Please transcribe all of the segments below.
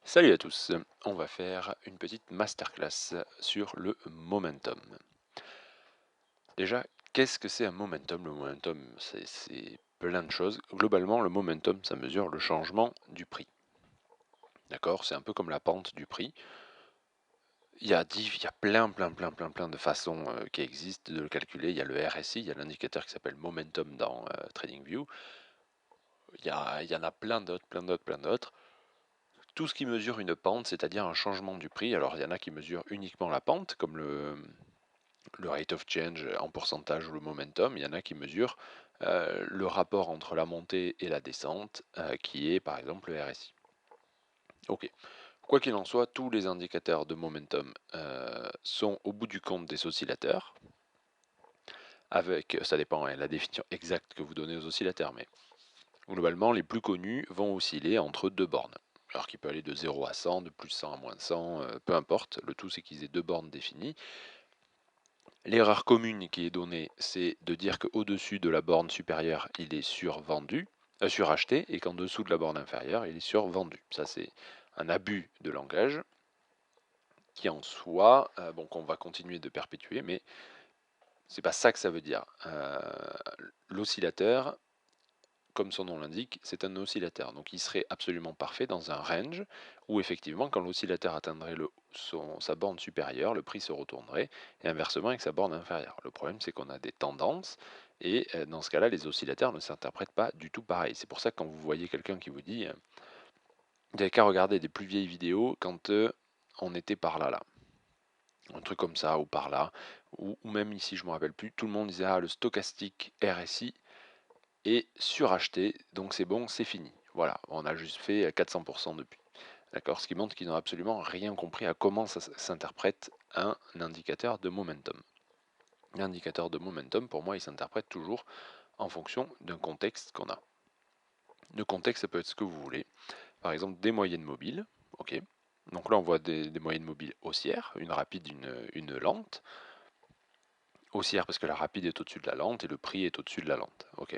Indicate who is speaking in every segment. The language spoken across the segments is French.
Speaker 1: Salut à tous, on va faire une petite masterclass sur le momentum. Déjà, qu'est-ce que c'est un momentum? Le momentum, c'est plein de choses. Globalement, le momentum, ça mesure le changement du prix. D'accord? C'est un peu comme la pente du prix. Il y a plein de façons qui existent de le calculer. Il y a le RSI, il y a l'indicateur qui s'appelle momentum dans TradingView. Il y en a plein d'autres. Tout ce qui mesure une pente, c'est-à-dire un changement du prix. Alors, il y en a qui mesurent uniquement la pente, comme le rate of change en pourcentage ou le momentum. Il y en a qui mesurent le rapport entre la montée et la descente, qui est par exemple le RSI. Ok. Quoi qu'il en soit, tous les indicateurs de momentum sont au bout du compte des oscillateurs. Ça dépend la définition exacte que vous donnez aux oscillateurs, mais globalement, les plus connus vont osciller entre deux bornes. Alors qu'il peut aller de 0 à 100, de plus 100 à moins 100, peu importe. Le tout, c'est qu'ils aient deux bornes définies. L'erreur commune qui est donnée, c'est de dire qu'au-dessus de la borne supérieure, il est suracheté, et qu'en dessous de la borne inférieure, il est survendu. Ça, c'est un abus de langage qui en soi, bon, qu'on va continuer de perpétuer, mais c'est pas ça que ça veut dire. L'oscillateur, comme son nom l'indique, c'est un oscillateur. Donc il serait absolument parfait dans un range où effectivement, quand l'oscillateur atteindrait sa borne supérieure, le prix se retournerait, et inversement avec sa borne inférieure. Le problème, c'est qu'on a des tendances, et dans ce cas-là, les oscillateurs ne s'interprètent pas du tout pareil. C'est pour ça que quand vous voyez quelqu'un qui vous dit il n'y avait qu'à regarder des plus vieilles vidéos quand on était par là, un truc comme ça, ou par là, ou même ici, je ne me rappelle plus, tout le monde disait le stochastique RSI est suracheté, donc c'est bon, c'est fini. Voilà, on a juste fait 400% depuis. D'accord, ce qui montre qu'ils n'ont absolument rien compris à comment ça s'interprète un indicateur de momentum. L'indicateur de momentum, pour moi, il s'interprète toujours en fonction d'un contexte qu'on a. Le contexte, ça peut être ce que vous voulez. Par exemple, des moyennes mobiles. Ok. Donc là, on voit des moyennes mobiles haussières, une rapide, une lente. Haussière parce que la rapide est au-dessus de la lente et le prix est au-dessus de la lente. Ok.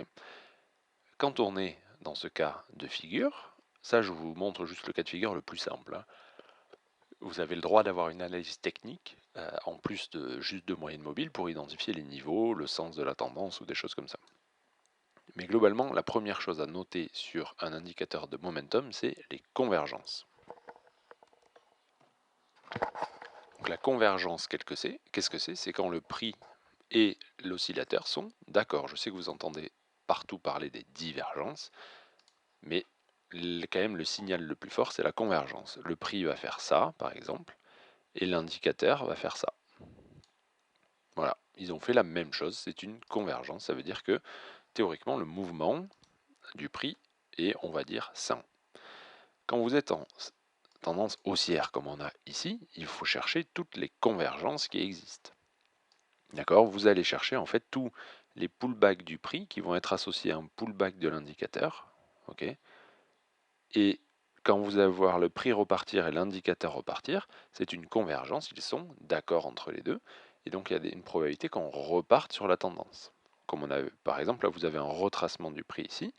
Speaker 1: Quand on est dans ce cas de figure, ça je vous montre juste le cas de figure le plus simple, hein. Vous avez le droit d'avoir une analyse technique, en plus de juste de moyenne mobile, pour identifier les niveaux, le sens de la tendance ou des choses comme ça. Mais globalement, la première chose à noter sur un indicateur de momentum, c'est les convergences. Donc la convergence, qu'est-ce que c'est? C'est quand le prix et l'oscillateur sont d'accord. Je sais que vous entendez partout parler des divergences, mais quand même le signal le plus fort, c'est la convergence. Le prix va faire ça, par exemple, et l'indicateur va faire ça. Voilà, ils ont fait la même chose, c'est une convergence. Ça veut dire que théoriquement, le mouvement du prix est, on va dire, sain. Quand vous êtes en tendance haussière, comme on a ici, il faut chercher toutes les convergences qui existent. D'accord? Vous allez chercher en fait tous les pullbacks du prix qui vont être associés à un pullback de l'indicateur. Ok? Et quand vous allez voir le prix repartir et l'indicateur repartir, c'est une convergence, ils sont d'accord entre les deux, et donc il y a une probabilité qu'on reparte sur la tendance. Comme on a, par exemple, là vous avez un retracement du prix ici,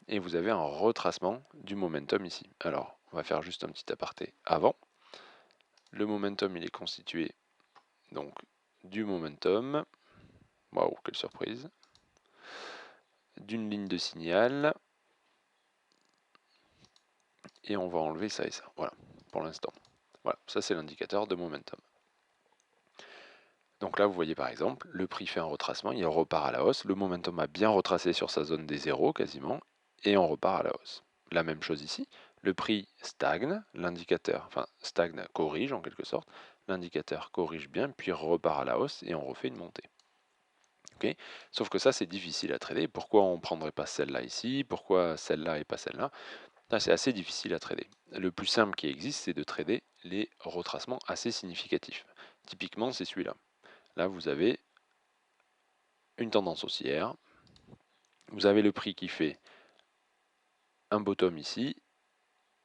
Speaker 1: et vous avez un retracement du momentum ici. Alors, on va faire juste un petit aparté avant. Le momentum, il est constitué donc du momentum, waouh, quelle surprise, d'une ligne de signal, et on va enlever ça et ça, voilà, pour l'instant. Voilà, ça c'est l'indicateur de momentum. Donc là, vous voyez par exemple, le prix fait un retracement, il repart à la hausse, le momentum a bien retracé sur sa zone des zéros quasiment, et on repart à la hausse. La même chose ici, le prix stagne, l'indicateur, enfin stagne, corrige en quelque sorte, l'indicateur corrige bien, puis repart à la hausse et on refait une montée. Okay. Sauf que ça, c'est difficile à trader. Pourquoi on ne prendrait pas celle-là ici? Pourquoi celle-là et pas celle-là? C'est assez difficile à trader. Le plus simple qui existe, c'est de trader les retracements assez significatifs. Typiquement, c'est celui-là. Là, vous avez une tendance haussière. Vous avez le prix qui fait un bottom ici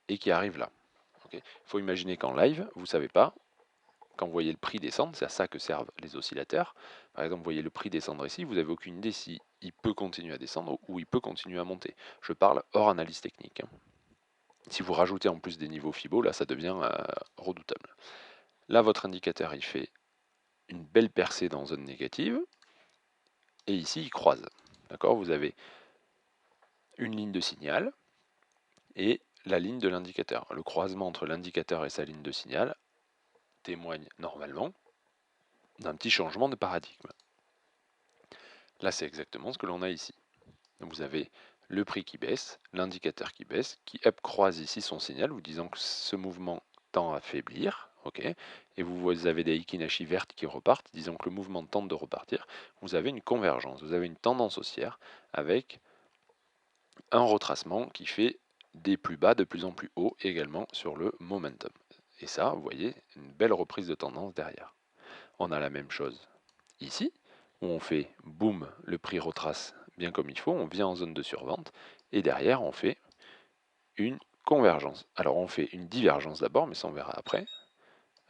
Speaker 1: et qui arrive là. Il faut imaginer qu'en live, vous ne savez pas, quand vous voyez le prix descendre, c'est à ça que servent les oscillateurs. Par exemple, vous voyez le prix descendre ici, vous n'avez aucune idée si il peut continuer à descendre ou il peut continuer à monter. Je parle hors analyse technique. si vous rajoutez en plus des niveaux Fibo, là ça devient redoutable. Là votre indicateur il fait une belle percée dans zone négative, et ici il croise. D'accord, vous avez une ligne de signal et la ligne de l'indicateur. Le croisement entre l'indicateur et sa ligne de signal témoigne normalement d'un petit changement de paradigme. Là c'est exactement ce que l'on a ici. Donc vous avez le prix qui baisse, l'indicateur qui baisse, qui croise ici son signal, vous disant que ce mouvement tend à faiblir, ok, et vous avez des Hikinashi vertes qui repartent, disant que le mouvement tente de repartir. Vous avez une convergence, vous avez une tendance haussière avec un retracement qui fait des plus bas de plus en plus haut également sur le momentum. Et ça, vous voyez, une belle reprise de tendance derrière. On a la même chose ici, où on fait boum, le prix retrace bien comme il faut, on vient en zone de survente, et derrière on fait une convergence. Alors on fait une divergence d'abord, mais ça on verra après.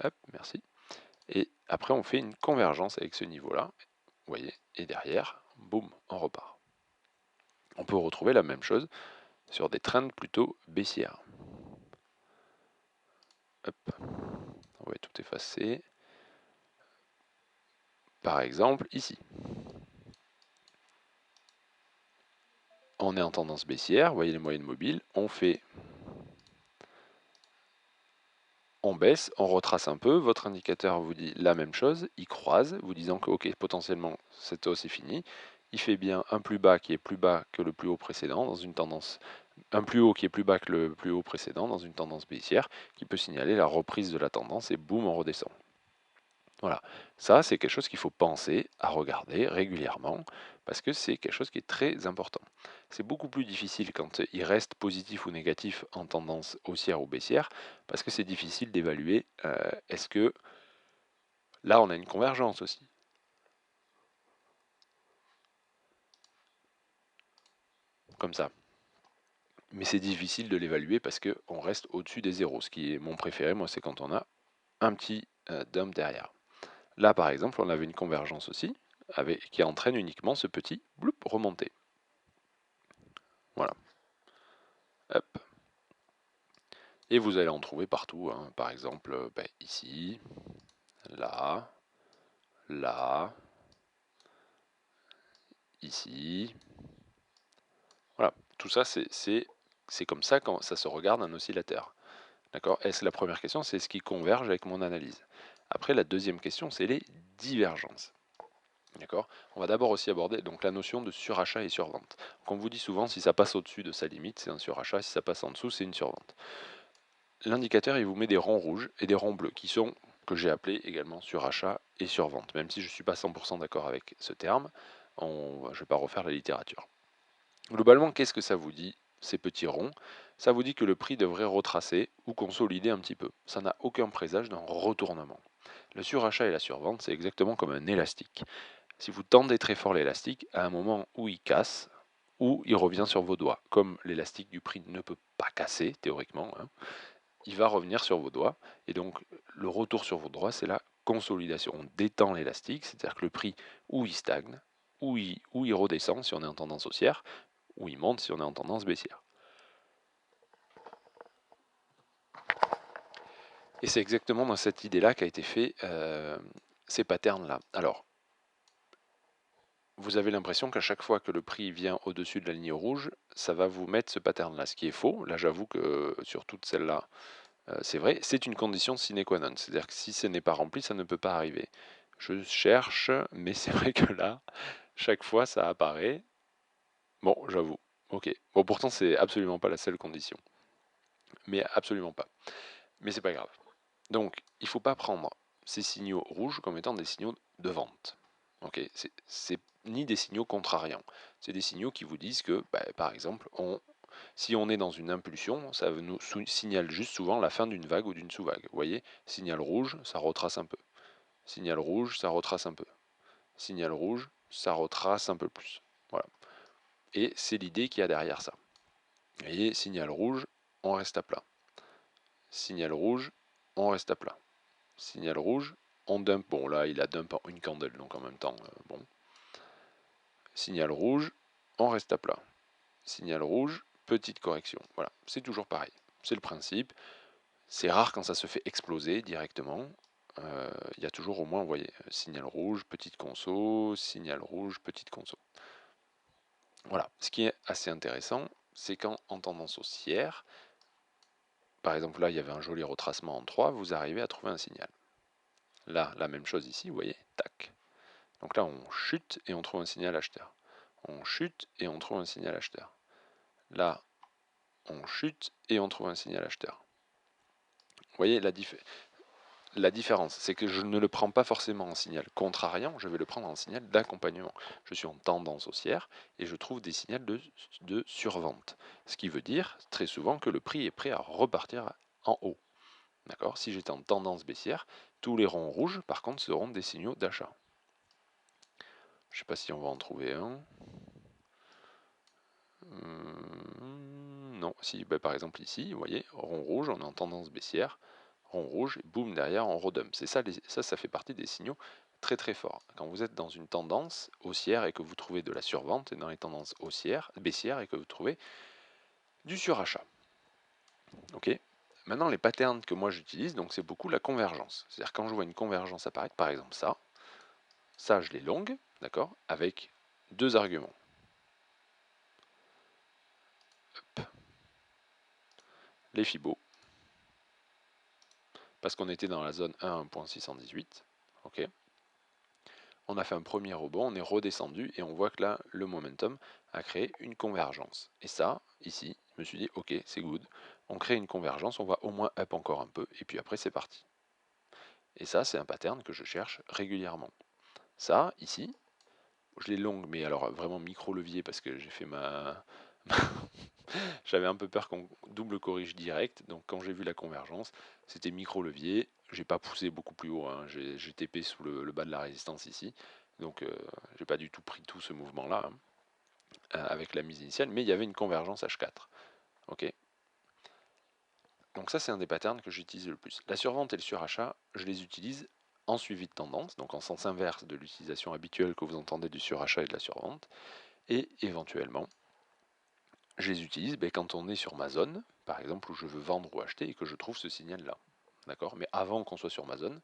Speaker 1: Hop, merci. Et après on fait une convergence avec ce niveau-là, vous voyez, et derrière, boum, on repart. On peut retrouver la même chose sur des trends plutôt baissières. Hop, on va tout effacer. Par exemple, ici. On est en tendance baissière, vous voyez les moyennes mobiles, on baisse, on retrace un peu, votre indicateur vous dit la même chose, il croise, vous disant que ok, potentiellement cette hausse est finie, il fait bien un plus bas qui est plus bas que le plus haut précédent, dans une tendance, un plus haut qui est plus bas que le plus haut précédent, dans une tendance baissière, qui peut signaler la reprise de la tendance, et boum, on redescend. Voilà, ça c'est quelque chose qu'il faut penser à regarder régulièrement parce que c'est quelque chose qui est très important. C'est beaucoup plus difficile quand il reste positif ou négatif en tendance haussière ou baissière parce que c'est difficile d'évaluer est-ce que là on a une convergence aussi. Comme ça. Mais c'est difficile de l'évaluer parce qu'on reste au-dessus des zéros. Ce qui est mon préféré, moi, c'est quand on a un petit dump derrière. Là, par exemple, on avait une convergence aussi qui entraîne uniquement ce petit bloup remonté. Voilà. Hop. Et vous allez en trouver partout, hein. Par exemple, ici, là, là, ici. Voilà, tout ça, c'est comme ça quand ça se regarde un oscillateur. D'accord? Et c'est la première question, c'est ce qui converge avec mon analyse. Après, la deuxième question, c'est les divergences. D'accord? On va d'abord aussi aborder donc la notion de surachat et survente. Donc on vous dit souvent, si ça passe au-dessus de sa limite, c'est un surachat, si ça passe en dessous, c'est une survente. L'indicateur, il vous met des ronds rouges et des ronds bleus, qui sont, que j'ai appelés également surachat et survente. Même si je ne suis pas 100% d'accord avec ce terme, je ne vais pas refaire la littérature. Globalement, qu'est-ce que ça vous dit, ces petits ronds? Ça vous dit que le prix devrait retracer ou consolider un petit peu. Ça n'a aucun présage d'un retournement. Le surachat et la survente, c'est exactement comme un élastique. Si vous tendez très fort l'élastique, à un moment où il casse, ou il revient sur vos doigts, comme l'élastique du prix ne peut pas casser, théoriquement, hein, il va revenir sur vos doigts. Et donc, le retour sur vos doigts, c'est la consolidation. On détend l'élastique, c'est-à-dire que le prix, ou il stagne, ou il redescend si on est en tendance haussière, ou il monte si on est en tendance baissière. Et c'est exactement dans cette idée-là qu'a été fait ces patterns-là. Alors, vous avez l'impression qu'à chaque fois que le prix vient au-dessus de la ligne rouge, ça va vous mettre ce pattern-là, ce qui est faux. Là, j'avoue que sur toutes celles-là, c'est vrai, c'est une condition sine qua non. C'est-à-dire que si ce n'est pas rempli, ça ne peut pas arriver. Je cherche, mais c'est vrai que là, chaque fois, ça apparaît. Bon, j'avoue. Ok. Bon, pourtant, c'est absolument pas la seule condition. Mais absolument pas. Mais c'est pas grave. Donc, il ne faut pas prendre ces signaux rouges comme étant des signaux de vente. Ok, c'est ni des signaux contrariants. C'est des signaux qui vous disent que, par exemple, si on est dans une impulsion, ça nous signale juste souvent la fin d'une vague ou d'une sous-vague. Vous voyez, signal rouge, ça retrace un peu. Signal rouge, ça retrace un peu. Signal rouge, ça retrace un peu plus. Voilà. Et c'est l'idée qu'il y a derrière ça. Vous voyez, signal rouge, on reste à plat. Signal rouge, on reste à plat. Signal rouge, on dump. Bon, là, il a dump en une candle, donc en même temps, bon. Signal rouge, on reste à plat. Signal rouge, petite correction. Voilà, c'est toujours pareil. c'est le principe. C'est rare quand ça se fait exploser directement. Il y a toujours au moins, vous voyez, signal rouge, petite conso, signal rouge, petite conso. Voilà, ce qui est assez intéressant, c'est quand en tendance haussière, par exemple là il y avait un joli retracement en 3, vous arrivez à trouver un signal. Là, la même chose ici, vous voyez, tac. Donc là on chute et on trouve un signal acheteur. On chute et on trouve un signal acheteur. Là, on chute et on trouve un signal acheteur. Vous voyez la différence, c'est que je ne le prends pas forcément en signal contrariant, je vais le prendre en signal d'accompagnement. Je suis en tendance haussière et je trouve des signaux de survente. Ce qui veut dire très souvent que le prix est prêt à repartir en haut. D'accord? Si j'étais en tendance baissière, tous les ronds rouges, par contre, seront des signaux d'achat. Je ne sais pas si on va en trouver un. Non, si, bah, par exemple ici, vous voyez, rond rouge, on est en tendance baissière, rond rouge, et boum, derrière, on redump. C'est ça, ça fait partie des signaux très très forts. Quand vous êtes dans une tendance haussière et que vous trouvez de la survente, et dans les tendances haussières, baissières et que vous trouvez du surachat. Ok. Maintenant, les patterns que moi j'utilise, donc c'est beaucoup la convergence. C'est-à-dire quand je vois une convergence apparaître, par exemple ça je l'ai longue, d'accord, avec deux arguments. Hop. Les Fibos, parce qu'on était dans la zone 1 1.618, ok. On a fait un premier rebond, on est redescendu et on voit que là, le momentum a créé une convergence. Et ça, ici, je me suis dit, ok, c'est good. On crée une convergence, on va au moins up encore un peu, et puis après, c'est parti. Et ça, c'est un pattern que je cherche régulièrement. Ça, ici, je l'ai longue, mais alors vraiment micro-levier parce que j'ai fait ma... J'avais un peu peur qu'on double corrige direct, donc quand j'ai vu la convergence, c'était micro-levier. J'ai pas poussé beaucoup plus haut, hein. J'ai TP sous le bas de la résistance ici, donc j'ai pas du tout pris tout ce mouvement-là hein, avec la mise initiale, mais il y avait une convergence H4. Ok. Donc ça c'est un des patterns que j'utilise le plus. La survente et le surachat, je les utilise en suivi de tendance, donc en sens inverse de l'utilisation habituelle que vous entendez du surachat et de la survente, et éventuellement je les utilise quand on est sur ma zone, par exemple où je veux vendre ou acheter et que je trouve ce signal-là. D'accord? Mais avant qu'on soit sur ma zone,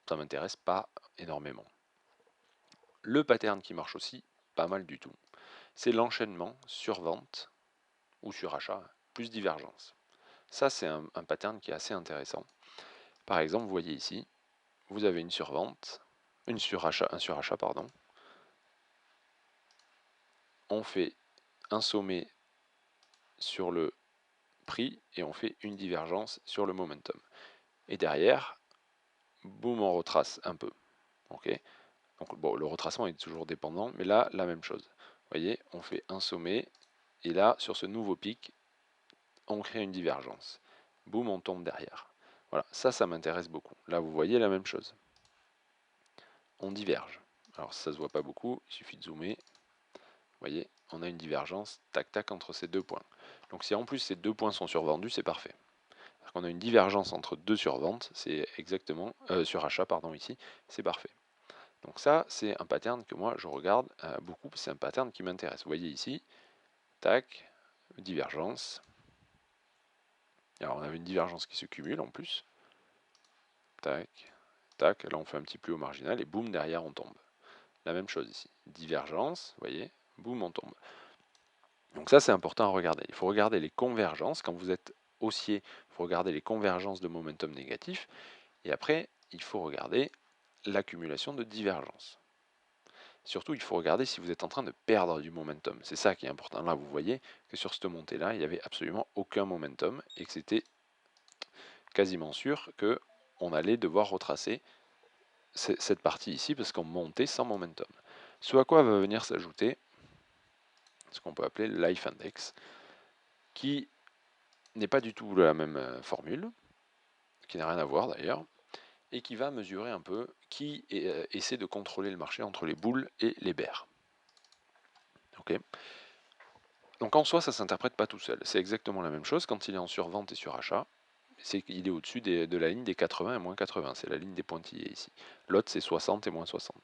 Speaker 1: ça ne m'intéresse pas énormément. Le pattern qui marche aussi pas mal du tout, c'est l'enchaînement sur vente ou sur achat plus divergence. Ça, c'est un pattern qui est assez intéressant. Par exemple, vous voyez ici, vous avez une survente, un surachat, pardon. On fait un sommet sur le prix et on fait une divergence sur le momentum. Et derrière, boum, on retrace un peu. Ok. Donc bon, le retracement est toujours dépendant, mais là, la même chose. Vous voyez, on fait un sommet, et là, sur ce nouveau pic, on crée une divergence. Boum, on tombe derrière. Voilà, ça m'intéresse beaucoup. Là, vous voyez la même chose. On diverge. Alors ça se voit pas beaucoup, il suffit de zoomer. Vous voyez, on a une divergence, tac tac, entre ces deux points. Donc si en plus ces deux points sont survendus, c'est parfait. On a une divergence entre deux surventes, c'est exactement surachat pardon ici, c'est parfait. Donc ça, c'est un pattern que moi je regarde beaucoup, c'est un pattern qui m'intéresse. Vous voyez ici, tac, divergence. Alors on avait une divergence qui se cumule en plus. Tac, tac, là on fait un petit plus haut marginal et boum, derrière on tombe. La même chose ici, divergence, vous voyez, boum, on tombe. Donc ça c'est important à regarder. Il faut regarder les convergences, quand vous êtes haussier, il faut regarder les convergences de momentum négatif, et après il faut regarder l'accumulation de divergences. Surtout, il faut regarder si vous êtes en train de perdre du momentum. C'est ça qui est important. Là, vous voyez que sur cette montée-là, il n'y avait absolument aucun momentum et que c'était quasiment sûr qu'on allait devoir retracer cette partie ici parce qu'on montait sans momentum. Ce à quoi va venir s'ajouter ce qu'on peut appeler le Life Index, qui n'est pas du tout la même formule, qui n'a rien à voir d'ailleurs, et qui va mesurer un peu qui essaie de contrôler le marché entre les boules et les bears. Ok. Donc en soi, ça ne s'interprète pas tout seul. C'est exactement la même chose quand il est en survente et surachat. C'est qu'il est au-dessus de la ligne des 80 et moins 80. C'est la ligne des pointillés ici. L'autre, c'est 60 et moins 60.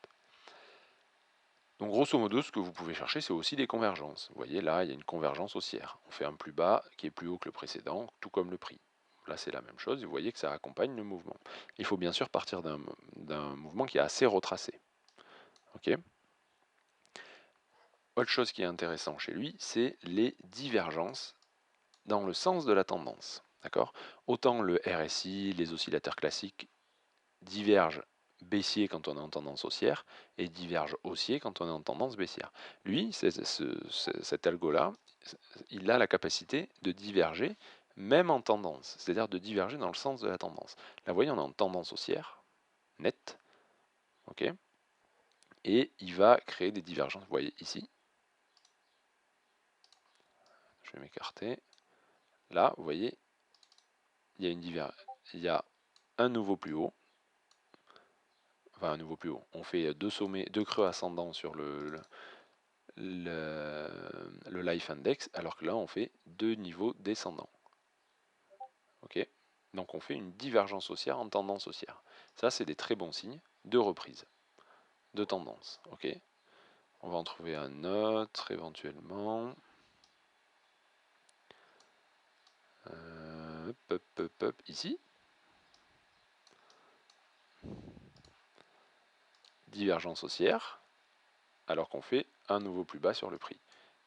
Speaker 1: Donc grosso modo, ce que vous pouvez chercher, c'est aussi des convergences. Vous voyez, là, il y a une convergence haussière. On fait un plus bas qui est plus haut que le précédent, tout comme le prix. Là, c'est la même chose, vous voyez que ça accompagne le mouvement. Il faut bien sûr partir d'un mouvement qui est assez retracé. Ok. Autre chose qui est intéressant chez lui, c'est les divergences dans le sens de la tendance. D'accord. Autant le RSI, les oscillateurs classiques divergent baissier quand on est en tendance haussière et diverge haussier quand on est en tendance baissière. Lui, cet algo-là, il a la capacité de diverger même en tendance, c'est-à-dire de diverger dans le sens de la tendance. Là, vous voyez, on est en tendance haussière, nette, ok, et il va créer des divergences. Vous voyez ici, je vais m'écarter. Là, vous voyez, il y a il y a un nouveau plus haut, enfin un nouveau plus haut. On fait deux sommets, deux creux ascendants sur le Life Index, alors que là on fait deux niveaux descendants. Ok. Donc on fait une divergence haussière en tendance haussière. Ça, c'est des très bons signes de reprise, de tendance. Ok. On va en trouver un autre éventuellement. Ici. Divergence haussière, alors qu'on fait un nouveau plus bas sur le prix.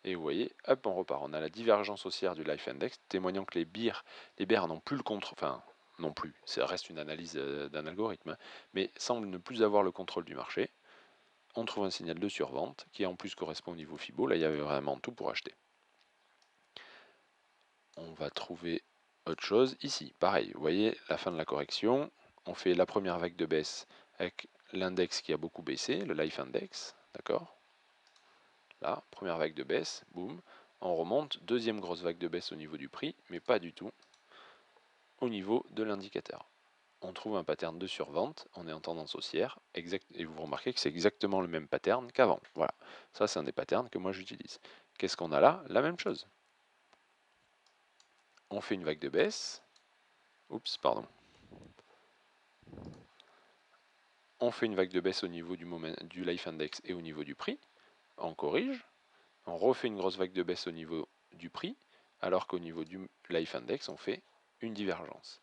Speaker 1: Et vous voyez, hop, on repart. On a la divergence haussière du Life Index, témoignant que les bears n'ont plus le contrôle, enfin, non plus, ça reste une analyse d'un algorithme, hein, mais semblent ne plus avoir le contrôle du marché. On trouve un signal de survente qui en plus correspond au niveau Fibo. Là, il y avait vraiment tout pour acheter. On va trouver autre chose ici. Pareil, vous voyez la fin de la correction. On fait la première vague de baisse avec l'index qui a beaucoup baissé, le Life Index, d'accord. Là, première vague de baisse, boum. On remonte, deuxième grosse vague de baisse au niveau du prix, mais pas du tout au niveau de l'indicateur. On trouve un pattern de survente, on est en tendance haussière, et vous remarquez que c'est exactement le même pattern qu'avant. Voilà, ça c'est un des patterns que moi j'utilise. Qu'est-ce qu'on a là? La même chose. On fait une vague de baisse. Oups, pardon. On fait une vague de baisse au niveau du Life Index et au niveau du prix. On corrige. On refait une grosse vague de baisse au niveau du prix, alors qu'au niveau du Life Index, on fait une divergence.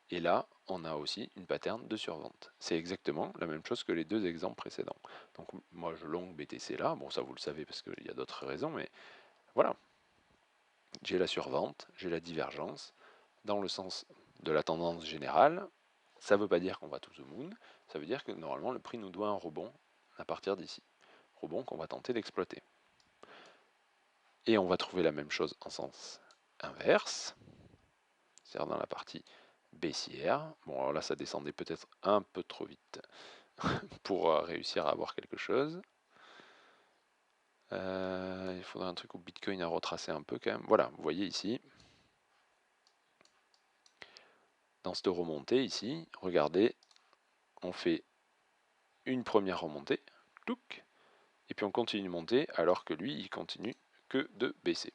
Speaker 1: Et là, on a aussi une pattern de survente. C'est exactement la même chose que les deux exemples précédents. Donc moi, je long BTC là. Bon, ça vous le savez parce qu'il y a d'autres raisons, mais voilà. J'ai la survente, j'ai la divergence. Dans le sens de la tendance générale, ça ne veut pas dire qu'on va to the moon. Ça veut dire que normalement, le prix nous doit un rebond à partir d'ici. Rebond qu'on va tenter d'exploiter. Et on va trouver la même chose en sens inverse, c'est-à-dire dans la partie baissière. Bon, alors là, ça descendait peut-être un peu trop vite pour réussir à avoir quelque chose. Il faudrait un truc où Bitcoin a retracé un peu quand même. Voilà, vous voyez ici, dans cette remontée ici, regardez, on fait une première remontée, touc, et puis on continue de monter alors que lui, il continue que de baisser.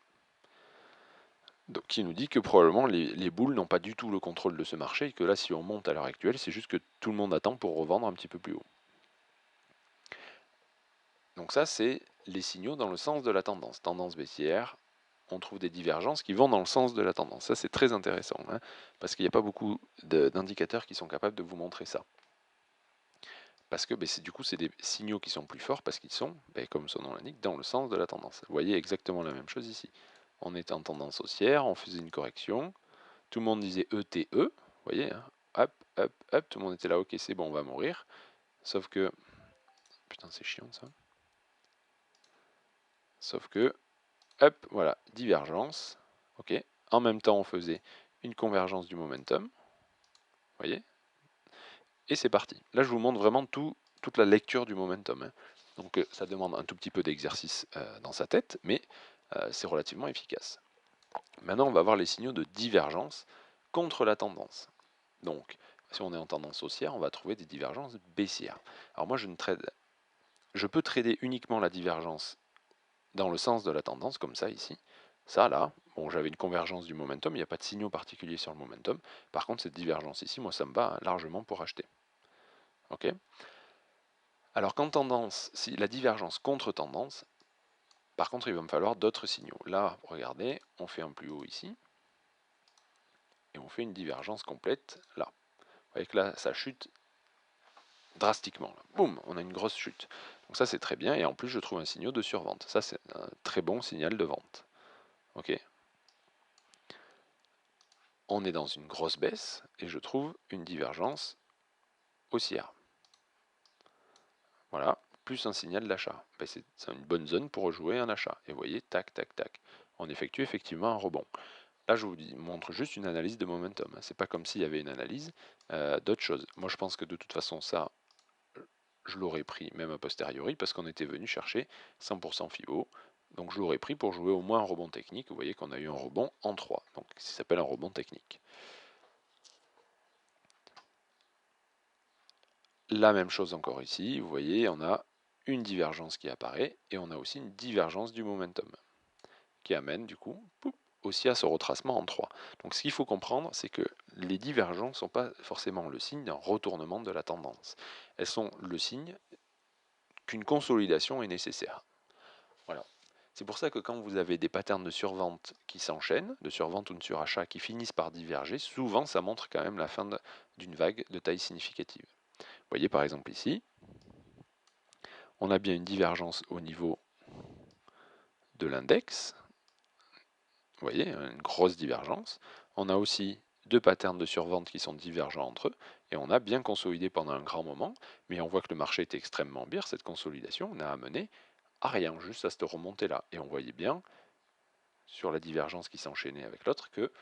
Speaker 1: Donc, qui nous dit que probablement les boules n'ont pas du tout le contrôle de ce marché et que là, si on monte à l'heure actuelle, c'est juste que tout le monde attend pour revendre un petit peu plus haut. Donc ça, c'est les signaux dans le sens de la tendance. Tendance baissière, on trouve des divergences qui vont dans le sens de la tendance. Ça, c'est très intéressant, hein, parce qu'il n'y a pas beaucoup d'indicateurs qui sont capables de vous montrer ça. Parce que du coup, c'est des signaux qui sont plus forts parce qu'ils sont, comme son nom l'indique, dans le sens de la tendance. Vous voyez exactement la même chose ici. On était en tendance haussière, on faisait une correction, tout le monde disait ETE, vous voyez, hein, hop, hop, hop, tout le monde était là, ok, c'est bon, on va mourir. Sauf que, putain, c'est chiant ça. Sauf que, hop, voilà, divergence, ok. En même temps, on faisait une convergence du momentum, vous voyez, et c'est parti. Là, je vous montre vraiment toute la lecture du momentum, hein. Donc, ça demande un tout petit peu d'exercice dans sa tête, mais c'est relativement efficace. Maintenant, on va voir les signaux de divergence contre la tendance. Donc, si on est en tendance haussière, on va trouver des divergences baissières. Alors moi, je peux trader uniquement la divergence dans le sens de la tendance, comme ça ici. Ça là, bon, j'avais une convergence du momentum, il n'y a pas de signaux particuliers sur le momentum. Par contre, cette divergence ici, moi, ça me va largement pour acheter. Ok. Alors quand tendance, si la divergence contre tendance, par contre il va me falloir d'autres signaux. Là, regardez, on fait un plus haut ici, et on fait une divergence complète là. Vous voyez que là, ça chute drastiquement. Boum, on a une grosse chute. Donc ça c'est très bien, et en plus je trouve un signal de survente. Ça c'est un très bon signal de vente. Ok. On est dans une grosse baisse, et je trouve une divergence haussière. Voilà, plus un signal d'achat. Ben, c'est une bonne zone pour rejouer un achat. Et vous voyez, tac, tac, tac. On effectue effectivement un rebond. Là, je vous montre juste une analyse de momentum. C'est pas comme s'il y avait une analyse d'autre chose. Moi, je pense que de toute façon, ça, je l'aurais pris même a posteriori parce qu'on était venu chercher 100% FIBO. Donc, je l'aurais pris pour jouer au moins un rebond technique. Vous voyez qu'on a eu un rebond en 3. Donc, ça s'appelle un rebond technique. La même chose encore ici. Vous voyez, on a une divergence qui apparaît et on a aussi une divergence du momentum qui amène du coup aussi à ce retracement en 3. Donc ce qu'il faut comprendre, c'est que les divergences ne sont pas forcément le signe d'un retournement de la tendance. Elles sont le signe qu'une consolidation est nécessaire. Voilà. C'est pour ça que quand vous avez des patterns de survente qui s'enchaînent, de survente ou de surachat qui finissent par diverger, souvent ça montre quand même la fin d'une vague de taille significative. Vous voyez par exemple ici, on a bien une divergence au niveau de l'index. Vous voyez, une grosse divergence. On a aussi deux patterns de survente qui sont divergents entre eux, et on a bien consolidé pendant un grand moment, mais on voit que le marché est extrêmement bien, cette consolidation n'a amené à rien, juste à cette remontée-là. Et on voyait bien, sur la divergence qui s'enchaînait avec l'autre, que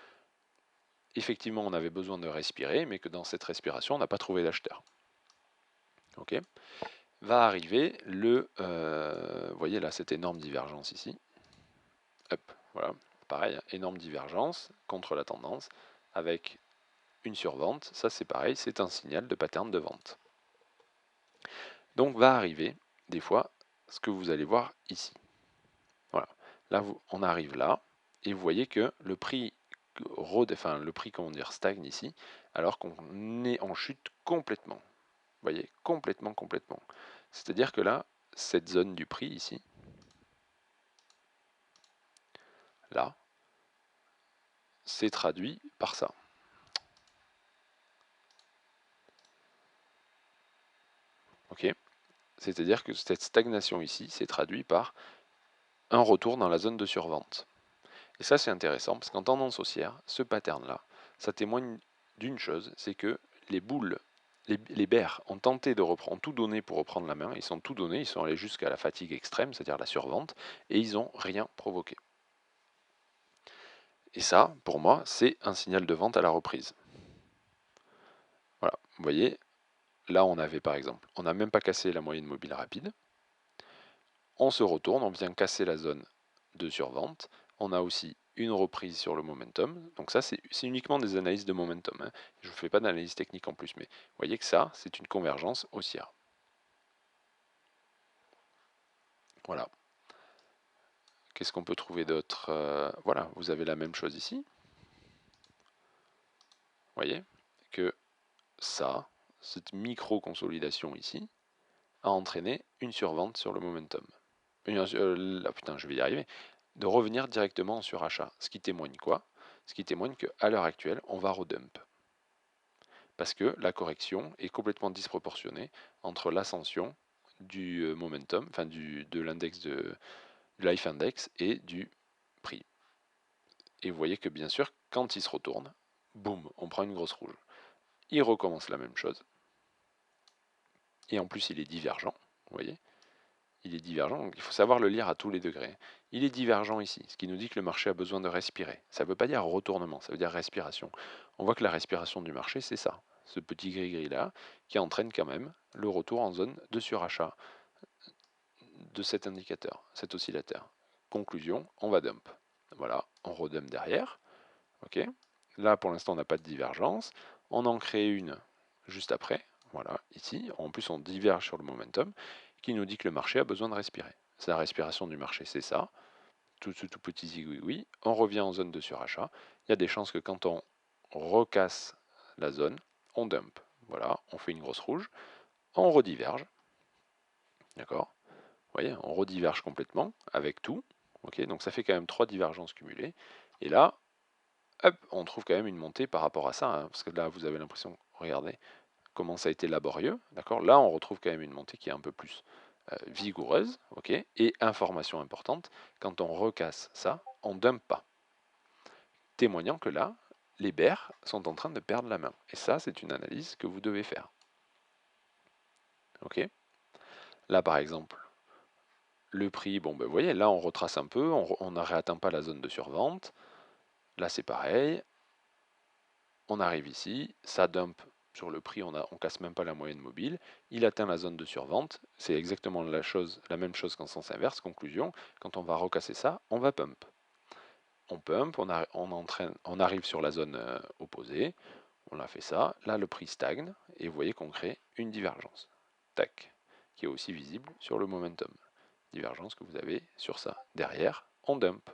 Speaker 1: effectivement on avait besoin de respirer, mais que dans cette respiration, on n'a pas trouvé d'acheteur. Ok. Va arriver vous voyez là, cette énorme divergence ici. Hop, voilà, pareil, énorme divergence contre la tendance, avec une survente, ça c'est pareil, c'est un signal de pattern de vente. Donc va arriver, des fois, ce que vous allez voir ici. Voilà, là on arrive là, et vous voyez que le prix, comment dire, stagne ici, alors qu'on est en chute complètement. Vous voyez, complètement. C'est-à-dire que là, cette zone du prix ici, là, c'est traduit par ça. Ok. C'est-à-dire que cette stagnation ici, c'est traduit par un retour dans la zone de survente. Et ça c'est intéressant parce qu'en tendance haussière, ce pattern-là, ça témoigne d'une chose, c'est que les boules, les bears ont tenté de reprendre, tout donné pour reprendre la main, ils sont tout donnés, ils sont allés jusqu'à la fatigue extrême, c'est-à-dire la survente, et ils n'ont rien provoqué. Et ça, pour moi, c'est un signal de vente à la reprise. Voilà, vous voyez, là on avait par exemple, on n'a même pas cassé la moyenne mobile rapide, on se retourne, on vient casser la zone de survente, on a aussi une reprise sur le momentum, donc ça c'est uniquement des analyses de momentum, hein. Je ne fais pas d'analyse technique en plus, mais vous voyez que ça c'est une convergence haussière. Voilà. Qu'est-ce qu'on peut trouver d'autre? Voilà, vous avez la même chose ici. Vous voyez que ça, cette micro-consolidation ici, a entraîné une survente sur le momentum. Putain, je vais y arriver. De revenir directement en surachat. Ce qui témoigne quoi? Ce qui témoigne qu'à l'heure actuelle, on va redump. Parce que la correction est complètement disproportionnée entre l'ascension du momentum, enfin de l'index du life index et du prix. Et vous voyez que bien sûr, quand il se retourne, boum, on prend une grosse rouge. Il recommence la même chose. Et en plus, il est divergent, vous voyez. Il est divergent, donc il faut savoir le lire à tous les degrés. Il est divergent ici, ce qui nous dit que le marché a besoin de respirer. Ça ne veut pas dire retournement, ça veut dire respiration. On voit que la respiration du marché, c'est ça, ce petit gris-gris là, qui entraîne quand même le retour en zone de surachat de cet indicateur, cet oscillateur. Conclusion, on va dump. Voilà, on redump derrière. Ok. Là, pour l'instant, on n'a pas de divergence. On en crée une juste après. Voilà, ici. En plus, on diverge sur le momentum qui nous dit que le marché a besoin de respirer. C'est la respiration du marché, c'est ça. Tout petit zigouigoui. On revient en zone de surachat. Il y a des chances que quand on recasse la zone, on dump. Voilà, on fait une grosse rouge. On rediverge. D'accord? Vous voyez, on rediverge complètement avec tout. Ok, donc ça fait quand même 3 divergences cumulées. Et là, hop, on trouve quand même une montée par rapport à ça, hein, parce que là, vous avez l'impression, regardez, comment ça a été laborieux. D'accord? Là, on retrouve quand même une montée qui est un peu plus vigoureuse. Ok? Et information importante, quand on recasse ça, on ne dump pas. Témoignant que là, les bears sont en train de perdre la main. Et ça, c'est une analyse que vous devez faire. Ok? Là, par exemple, le prix, bon, ben, vous voyez, là, on retrace un peu, on ne réatteint pas la zone de survente. Là, c'est pareil. On arrive ici, ça dump sur le prix, on casse même pas la moyenne mobile. Il atteint la zone de survente. C'est exactement la même chose qu'en sens inverse. Conclusion, quand on va recasser ça, on va pump. On pump, on arrive sur la zone opposée. On a fait ça. Là, le prix stagne et vous voyez qu'on crée une divergence. Tac, qui est aussi visible sur le momentum. Divergence que vous avez sur ça. Derrière, on dump.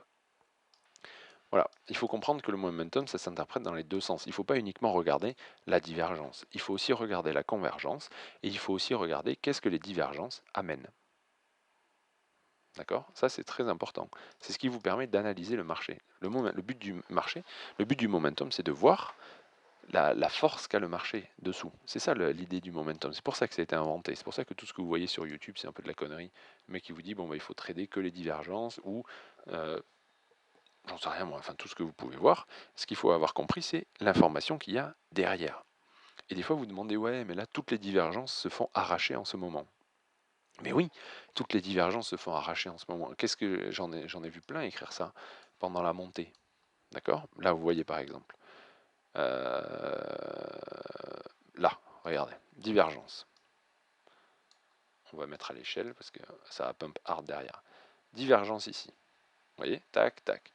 Speaker 1: Voilà, il faut comprendre que le momentum, ça s'interprète dans les deux sens. Il ne faut pas uniquement regarder la divergence, il faut aussi regarder la convergence et il faut aussi regarder qu'est-ce que les divergences amènent. D'accord? Ça, c'est très important. C'est ce qui vous permet d'analyser le marché. Le but du marché, le but du momentum, c'est de voir la force qu'a le marché dessous. C'est ça l'idée du momentum. C'est pour ça que ça a été inventé. C'est pour ça que tout ce que vous voyez sur YouTube, c'est un peu de la connerie. Le mec qui vous dit, bon, bah, il faut trader que les divergences ou j'en sais rien moi, enfin tout ce que vous pouvez voir. Ce qu'il faut avoir compris, c'est l'information qu'il y a derrière. Et des fois, vous demandez, ouais, mais là, toutes les divergences se font arracher en ce moment. Mais oui, toutes les divergences se font arracher en ce moment. Qu'est-ce que j'en ai vu plein écrire ça pendant la montée. D'accord? Là, vous voyez par exemple. Euh, Là, regardez, divergence. On va mettre à l'échelle parce que ça va pump hard derrière. Divergence ici. Vous voyez? Tac, tac.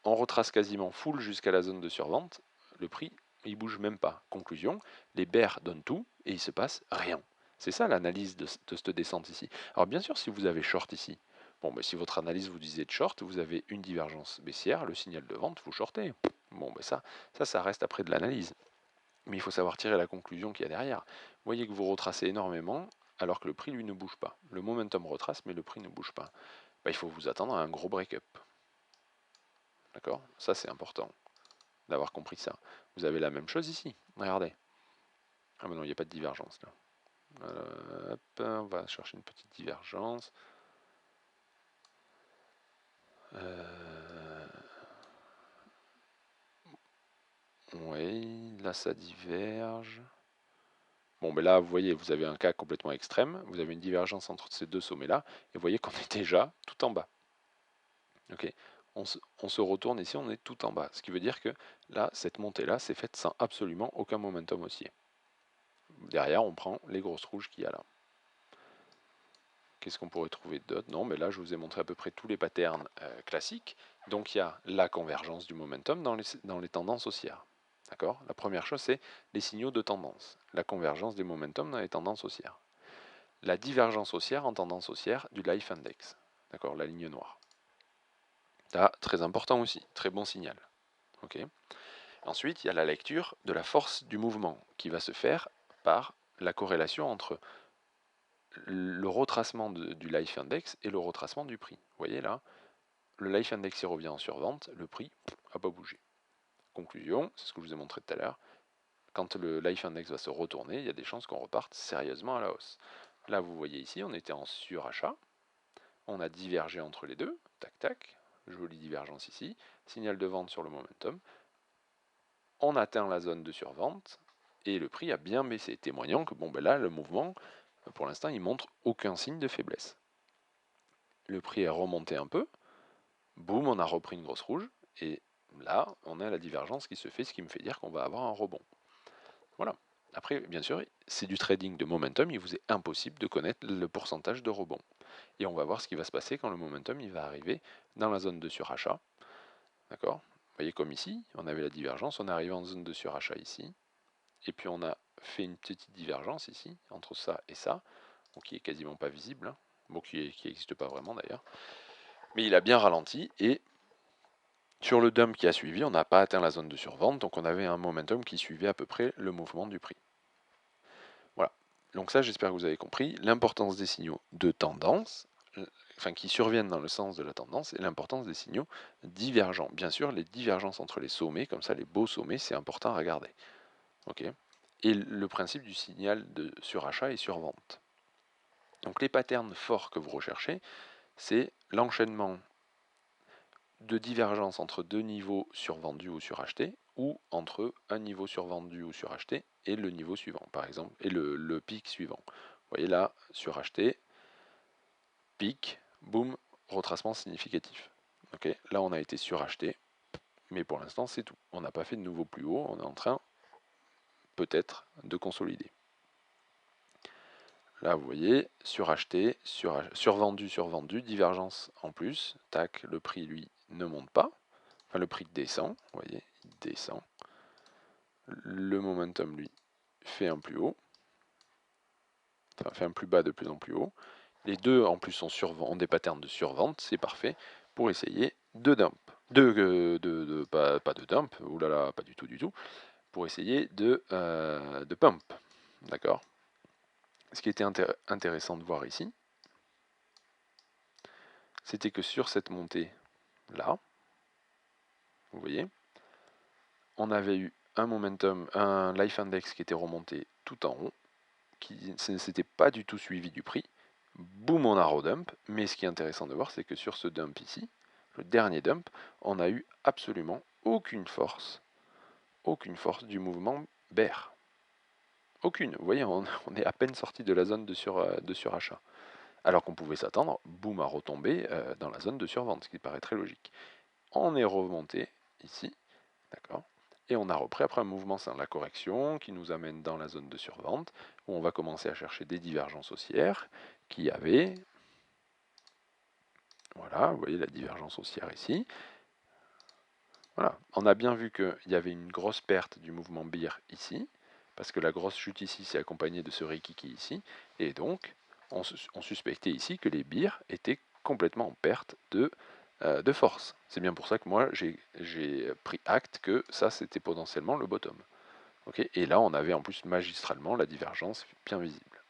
Speaker 1: On retrace quasiment full jusqu'à la zone de survente. Le prix, il bouge même pas. Conclusion, les bears donnent tout et il se passe rien. C'est ça l'analyse de cette descente ici. Alors bien sûr, si vous avez short ici, bon, mais si votre analyse vous disait de short, vous avez une divergence baissière, le signal de vente, vous shortez. Bon, ben ça reste après de l'analyse. Mais il faut savoir tirer la conclusion qu'il y a derrière. Vous voyez que vous retracez énormément alors que le prix, lui, ne bouge pas. Le momentum retrace, mais le prix ne bouge pas. Ben, il faut vous attendre à un gros break-up. D'accord? Ça, c'est important d'avoir compris ça. Vous avez la même chose ici. Regardez. Ah ben non, il n'y a pas de divergence là. Hop, on va chercher une petite divergence. Oui, là ça diverge. Bon, ben là, vous voyez, vous avez un cas complètement extrême. Vous avez une divergence entre ces deux sommets-là. Et vous voyez qu'on est déjà tout en bas. Ok, on se retourne ici, on est tout en bas. Ce qui veut dire que là, cette montée-là, c'est faite sans absolument aucun momentum haussier. Derrière, on prend les grosses rouges qu'il y a là. Qu'est-ce qu'on pourrait trouver d'autre? Non, mais là, je vous ai montré à peu près tous les patterns classiques. Donc, il y a la convergence du momentum dans les tendances haussières. D'accord? La première chose, c'est les signaux de tendance. La convergence du momentum dans les tendances haussières. La divergence haussière en tendance haussière du Life Index. D'accord? La ligne noire. Là, très important aussi. Très bon signal. Ok? Ensuite, il y a la lecture de la force du mouvement qui va se faire par la corrélation entre le retracement du Life Index et le retracement du prix. Vous voyez là, le Life Index il revient en survente, le prix n'a pas bougé. Conclusion, c'est ce que je vous ai montré tout à l'heure, quand le Life Index va se retourner, il y a des chances qu'on reparte sérieusement à la hausse. Là, vous voyez ici, on était en surachat, on a divergé entre les deux, tac tac, jolie divergence ici, signal de vente sur le momentum, on atteint la zone de survente, et le prix a bien baissé, témoignant que bon ben là, le mouvement, pour l'instant, il montre aucun signe de faiblesse. Le prix est remonté un peu, boum, on a repris une grosse rouge, et là, on est à la divergence qui se fait, ce qui me fait dire qu'on va avoir un rebond. Voilà. Après, bien sûr, c'est du trading de momentum, il vous est impossible de connaître le pourcentage de rebond. Et on va voir ce qui va se passer quand le momentum il va arriver dans la zone de surachat. D'accord? Vous voyez comme ici, on avait la divergence, on est arrivé en zone de surachat ici, et puis on a fait une petite divergence ici, entre ça et ça, donc qui est quasiment pas visible, hein. Bon, qui n'existe pas vraiment d'ailleurs. Mais il a bien ralenti, et sur le dump qui a suivi, on n'a pas atteint la zone de survente, donc on avait un momentum qui suivait à peu près le mouvement du prix. Voilà. Donc ça, j'espère que vous avez compris l'importance des signaux de tendance, enfin qui surviennent dans le sens de la tendance, et l'importance des signaux divergents. Bien sûr, les divergences entre les sommets, comme ça les beaux sommets, c'est important à regarder. Ok. Et le principe du signal de surachat et survente. Donc les patterns forts que vous recherchez, c'est l'enchaînement de divergence entre deux niveaux survendus ou surachetés, ou entre un niveau survendu ou suracheté et le niveau suivant, par exemple, et le pic suivant. Vous voyez là, suracheté, pic, boum, retracement significatif. Okay, là, on a été suracheté, mais pour l'instant, c'est tout. On n'a pas fait de nouveau plus haut, on est en train, peut-être, de consolider. Là, vous voyez, suracheté, survendu, survendu, divergence en plus. Tac, le prix, lui, ne monte pas. Enfin, le prix descend, vous voyez, il descend. Le momentum, lui, fait un plus haut. Enfin, fait un plus bas de plus en plus haut. Les deux, en plus, ont des patterns de survente, c'est parfait, pour essayer de dump. Pas de dump, oulala, pas du tout, pour essayer de pump. D'accord. Ce qui était intéressant de voir ici, c'était que sur cette montée là, vous voyez, on avait eu un momentum, un life index qui était remonté tout en haut, qui ne s'était pas du tout suivi du prix. Boum, on a redump, mais ce qui est intéressant de voir, c'est que sur ce dump ici, le dernier dump, on n'a eu absolument aucune force du mouvement bear. Aucune. Vous voyez, on est à peine sorti de la zone de surachat. Alors qu'on pouvait s'attendre, boum, à retomber dans la zone de survente, ce qui paraît très logique. On est remonté ici, d'accord, et on a repris après un mouvement sans la correction qui nous amène dans la zone de survente, où on va commencer à chercher des divergences haussières qui avaient, voilà, vous voyez la divergence haussière ici. Voilà, on a bien vu qu'il y avait une grosse perte du mouvement bear ici, parce que la grosse chute ici s'est accompagnée de ce rikiki ici, et donc on suspectait ici que les bears étaient complètement en perte de force. C'est bien pour ça que moi j'ai pris acte que ça c'était potentiellement le bottom. Okay, et là on avait en plus magistralement la divergence bien visible.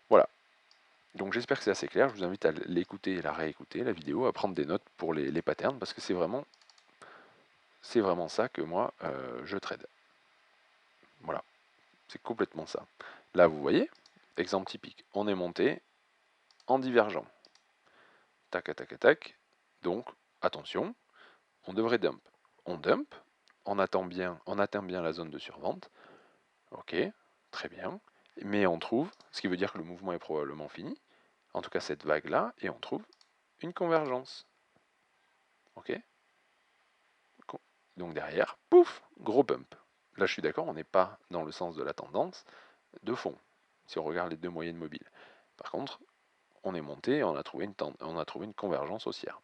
Speaker 1: Voilà, donc j'espère que c'est assez clair, je vous invite à l'écouter et la réécouter, la vidéo, à prendre des notes pour les patterns, parce que c'est vraiment ça que moi je trade. Voilà, c'est complètement ça. Là vous voyez, exemple typique, on est monté en divergent. Tac, tac, tac. Donc attention, on devrait dump. On dump, on atteint bien la zone de survente. Ok, très bien. Mais on trouve, ce qui veut dire que le mouvement est probablement fini, en tout cas cette vague-là, et on trouve une convergence. Ok. Donc derrière, pouf, gros pump. Là je suis d'accord, on n'est pas dans le sens de la tendance de fond, si on regarde les deux moyennes mobiles. Par contre, on est monté et on a trouvé une convergence haussière.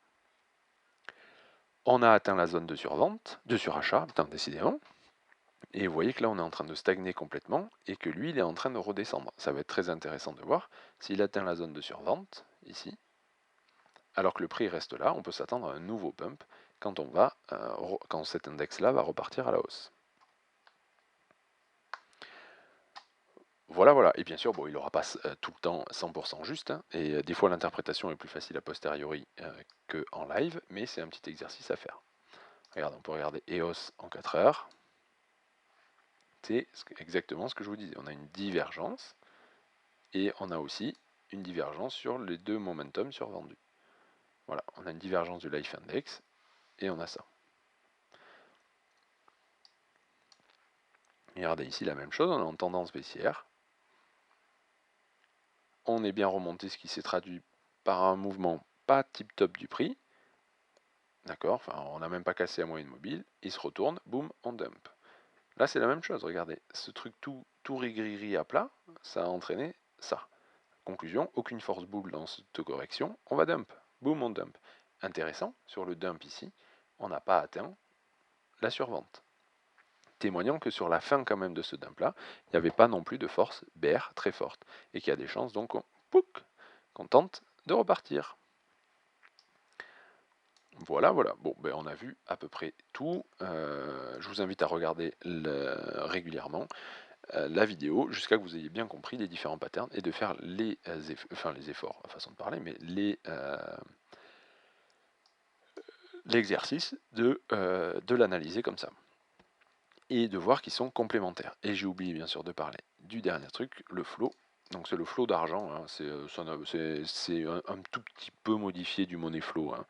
Speaker 1: On a atteint la zone de survente, de surachat, décidément, et vous voyez que là on est en train de stagner complètement et que lui il est en train de redescendre. Ça va être très intéressant de voir s'il atteint la zone de survente, ici, alors que le prix reste là, on peut s'attendre à un nouveau pump quand cet index-là va repartir à la hausse. Voilà, voilà. Et bien sûr, bon, il n'aura pas tout le temps 100% juste, hein, et des fois l'interprétation est plus facile a posteriori qu'en live, mais c'est un petit exercice à faire. Regarde, on peut regarder EOS en 4 heures. C'est exactement ce que je vous disais. On a une divergence, et on a aussi une divergence sur les deux momentum survendus. Voilà, on a une divergence du Life Index, et on a ça. Et regardez ici la même chose, on est en tendance baissière. On est bien remonté, ce qui s'est traduit par un mouvement pas tip-top du prix. D'accord, enfin, on n'a même pas cassé la moyenne mobile, il se retourne, boum, on dump. Là, c'est la même chose, regardez, ce truc tout rigri à plat, ça a entraîné ça. Conclusion, aucune force boule dans cette correction, on va dump, boum, on dump. Intéressant, sur le dump ici, on n'a pas atteint la survente. Témoignant que sur la fin quand même de ce dump-là, il n'y avait pas non plus de force bear très forte, et qu'il y a des chances donc qu'on tente de repartir. Voilà, voilà. Bon, ben on a vu à peu près tout. Je vous invite à regarder régulièrement. la vidéo jusqu'à que vous ayez bien compris les différents patterns et de faire les efforts, façon de parler, mais l'exercice de l'analyser comme ça et de voir qu'ils sont complémentaires. Et j'ai oublié bien sûr de parler du dernier truc, le flow. Donc c'est le flow d'argent, hein. C'est un tout petit peu modifié du money flow, hein.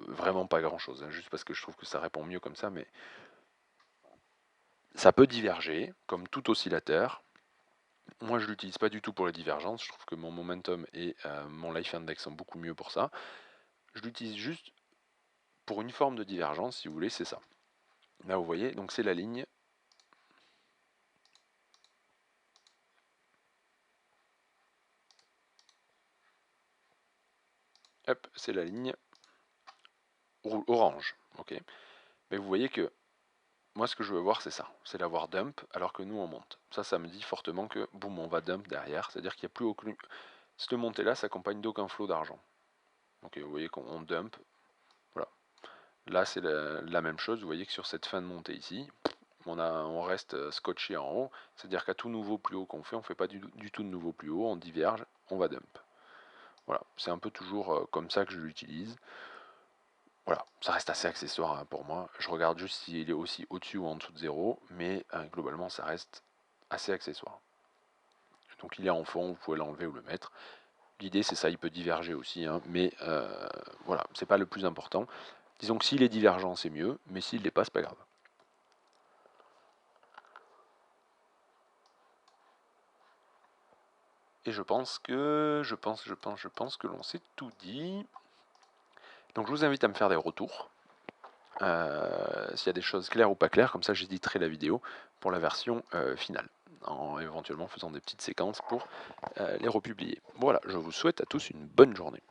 Speaker 1: Vraiment pas grand chose, hein, juste parce que je trouve que ça répond mieux comme ça, mais ça peut diverger, comme tout oscillateur. Moi je l'utilise pas du tout pour les divergences, je trouve que mon momentum et mon life index sont beaucoup mieux pour ça. Je l'utilise juste pour une forme de divergence, si vous voulez, c'est ça. Là vous voyez, donc c'est la ligne. Hop, c'est la ligne orange, ok. Mais vous voyez que moi ce que je veux voir c'est ça, c'est l'avoir dump alors que nous on monte. Ça me dit fortement que boum on va dump derrière, c'est-à-dire qu'il n'y a plus aucune... Cette montée là s'accompagne d'aucun flot d'argent. Ok, vous voyez qu'on dump, voilà. Là c'est la même chose, vous voyez que sur cette fin de montée ici, on reste scotché en haut, c'est-à-dire qu'à tout nouveau plus haut qu'on fait, on ne fait pas du tout de nouveau plus haut, on diverge, on va dump. Voilà, c'est un peu toujours comme ça que je l'utilise. Voilà, ça reste assez accessoire hein, pour moi. Je regarde juste s'il est aussi au-dessus ou en dessous de 0, mais globalement ça reste assez accessoire. Donc il est en fond, vous pouvez l'enlever ou le mettre. L'idée c'est ça, il peut diverger aussi, hein, mais voilà, c'est pas le plus important. Disons que s'il est divergent c'est mieux, mais s'il l'est pas, c'est pas grave. Et je pense que l'on s'est tout dit. Donc je vous invite à me faire des retours. S'il y a des choses claires ou pas claires, comme ça j'éditerai la vidéo pour la version finale, en éventuellement faisant des petites séquences pour les republier. Voilà, je vous souhaite à tous une bonne journée.